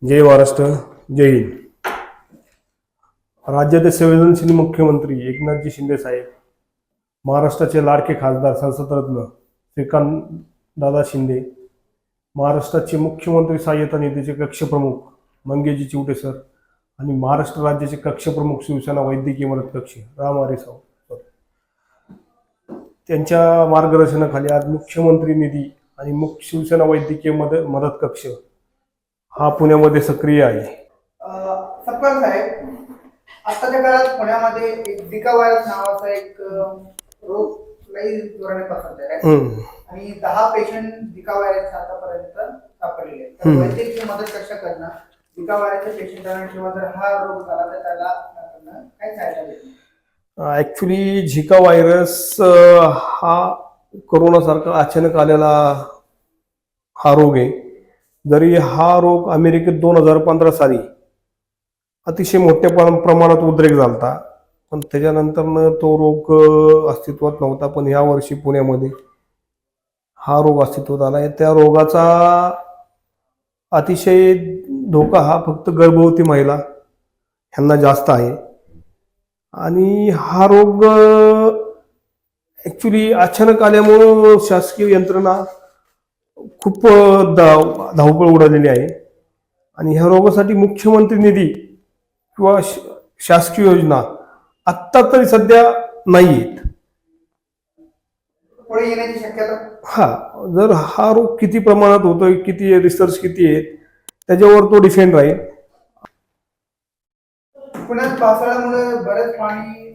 जय महाराष्ट्र, जय हिंद. राज्याचे संवेदनशील मुख्यमंत्री एकनाथजी शिंदे साहेब, महाराष्ट्राचे लाडके खासदार संसदरत्न श्रीकांत दादा शिंदे, महाराष्ट्राचे मुख्यमंत्री सहाय्यता निधीचे कक्षप्रमुख मंगेशजी चिवटे सर आणि महाराष्ट्र राज्याचे कक्षप्रमुख शिवसेना वैद्यकीय मदत कक्ष राम हरी साव त्यांच्या मार्गदर्शनाखाली आज मुख्यमंत्री निधी आणि शिवसेना वैद्यकीय मदत कक्ष हा पुण्यामध्ये सक्रिय आहे. सपकाळ साहेब, आताच्या काळात पुण्यामध्ये एक झिका व्हायरस नावाचा एक रोग लई जोराने पसरलेला आहे आणि 10 पेशंट झिका व्हायरस आतापर्यंत सापडलेले आहेत. तर वैद्यकीय मदत कशा करणं झिका व्हायरसच्या पेशंटांना किंवा जर हा रोग झाला तर त्याला काय सहायता देणं? ऍक्च्युली झिका व्हायरस हा कोरोनासारखा अचानक आलेला हा रोग आहे. जरी हा रोग अमेरिकेत 2015 साली अतिशय मोठ्या प्रमाणात उद्रेक झाला, पण त्याच्यानंतर तो रोग अस्तित्वात नव्हता. पण या वर्षी पुण्यामध्ये हा रोग अस्तित्वात आला आहे. त्या रोगाचा अतिशय धोका हा फक्त गर्भवती महिला ह्यांना जास्त आहे. आणि हा रोग ऍक्च्युली अचानक आल्यामुळं शासकीय यंत्रणा खूप धावपळ उडालेली आहे. आणि ह्या रोगासाठी मुख्यमंत्री निधी किंवा शासकीय योजना आत्ता तरी सध्या नाही आहेत. पुढे येण्याची शक्यता? हा, जर हा रोग किती प्रमाणात होतोय, किती रिसर्च किती आहेत त्याच्यावर तो डिपेंड राहील. पुण्यात पावसाळ्यामुळे बरेच पाणी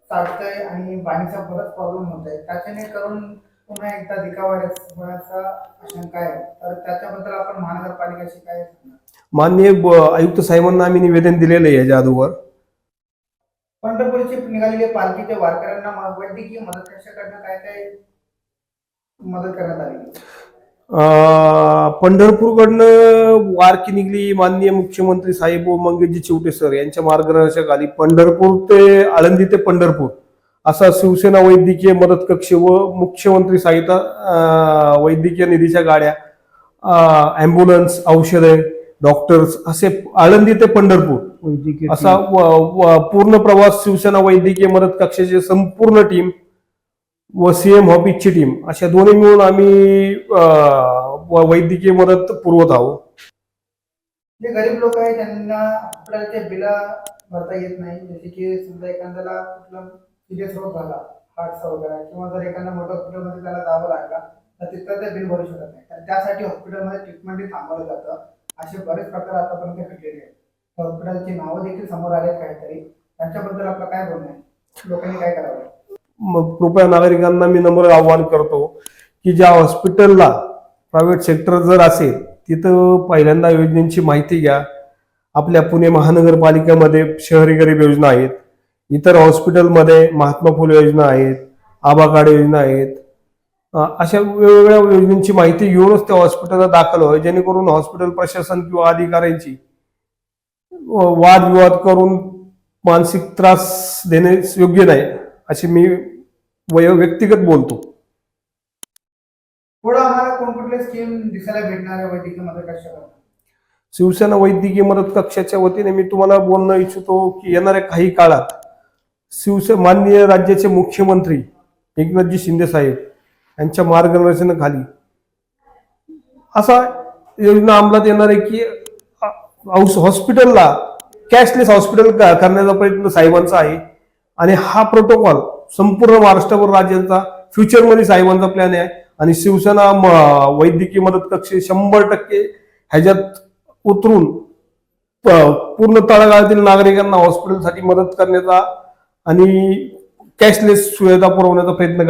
साठतंय आणि पाणीचा बराच प्रॉब्लेम होत आहे. त्याच्याने करून पुन्हा एकदा झिका व्हायरस होण्याचा आशंका आहे. तर त्याच्याबद्दल आपण महानगरपालिकेशी काय सांगणार? माननीय आयुक्त साहेबांना आम्ही निवेदन दिलेलं आहे याच्या अगोदर. पंढरपूरचे निघालेले पालखीच्या वारकऱ्यांना वैद्यकीय मदत कशा करणं काय काय मदत करण्यात आली? पंढरपूरकडनं वारकी निघली. माननीय मुख्यमंत्री साहेब मंगेशजी चिवटे सर यांच्या मार्गदर्शनाखाली पंढरपूर ते आळंदी ते पंढरपूर असा शिवसेना वैद्यकीय मदत कक्ष व मुख्यमंत्री सहायता वैद्यकीय निधीच्या गाड्या, ॲम्ब्युलन्स, औषधे, डॉक्टर्स असे आळंदी ते पंढरपूर असा पूर्ण प्रवास शिवसेना वैद्यकीय मदत कक्षाची संपूर्ण टीम व सीएम ऑफिसची टीम अशा दोन्ही मिळून आम्ही वैद्यकीय मदत पुरवत आहोत. जे गरीब लोक आहेत त्यांना हॉस्पिटलचे बिल भरता येत नाही, जसे की समजा एखाद्याला कुठला सिरियस रोग झाला, हार्टचा वगैरे, किंवा जर एखाद्या मोठ्या हॉस्पिटलमध्ये त्याला जावं लागला तर तिथं ते बिल भरू शकत नाही. तर त्यासाठी हॉस्पिटलमध्ये ट्रीटमेंट थांबवलं जातं. असे बरेच प्रकार आतापर्यंत घडलेले आहेत. हॉस्पिटलची नावं देखील समोर आलेत काहीतरी. त्यांच्याबद्दल आपलं काय बोलणं आहे? लोकांनी काय करावं? मग कृपया नागरिकांना मी नम्र आवाहन करतो की ज्या हॉस्पिटलला प्रायव्हेट सेक्टर जर असेल तिथं पहिल्यांदा योजनेची माहिती घ्या. आपल्या पुणे महानगरपालिकेमध्ये शहरी गरीब योजना आहेत, इतर हॉस्पिटलमध्ये महात्मा फुले योजना आहेत, आबा कार्ड योजना आहेत. अशा वेगवेगळ्या योजनांची माहिती घेऊनच त्या हॉस्पिटलला दाखल व्हावे, जेणेकरून हॉस्पिटल प्रशासन किंवा अधिकाऱ्यांची वादविवाद करून मानसिक त्रास देणे योग्य नाही अशी मी व्यक्तिगत बोलतो. पुढे आम्हाला कोणकुठले स्कीम दिसायला भेटणार आहे वैद्यकीय मदत कक्षाकडून? शिवसेना वैद्यकीय मदत कक्षाच्या वतीने मी तुम्हाला बोलणं इच्छितो की येणाऱ्या काही काळात माननीय राज्याचे मुख्यमंत्री एकनाथजी शिंदे साहेब यांच्या मार्गदर्शनाखाली असा योजना अंमलात येणार आहे की हॉस्पिटलला कॅशलेस हॉस्पिटल करण्याचा प्रयत्न साहेबांचा आहे. आणि हा प्रोटोकॉल संपूर्ण महाराष्ट्रभर राज्यांचा फ्युचरमध्ये साहेबांचा प्लॅन आहे. आणि शिवसेना वैद्यकीय मदत कक्ष 100% ह्याच्यात उतरून पूर्ण तळागाळातील नागरिकांना हॉस्पिटलसाठी मदत करण्याचा आणि कॅशलेस सुविधा पुरवण्याचा प्रयत्न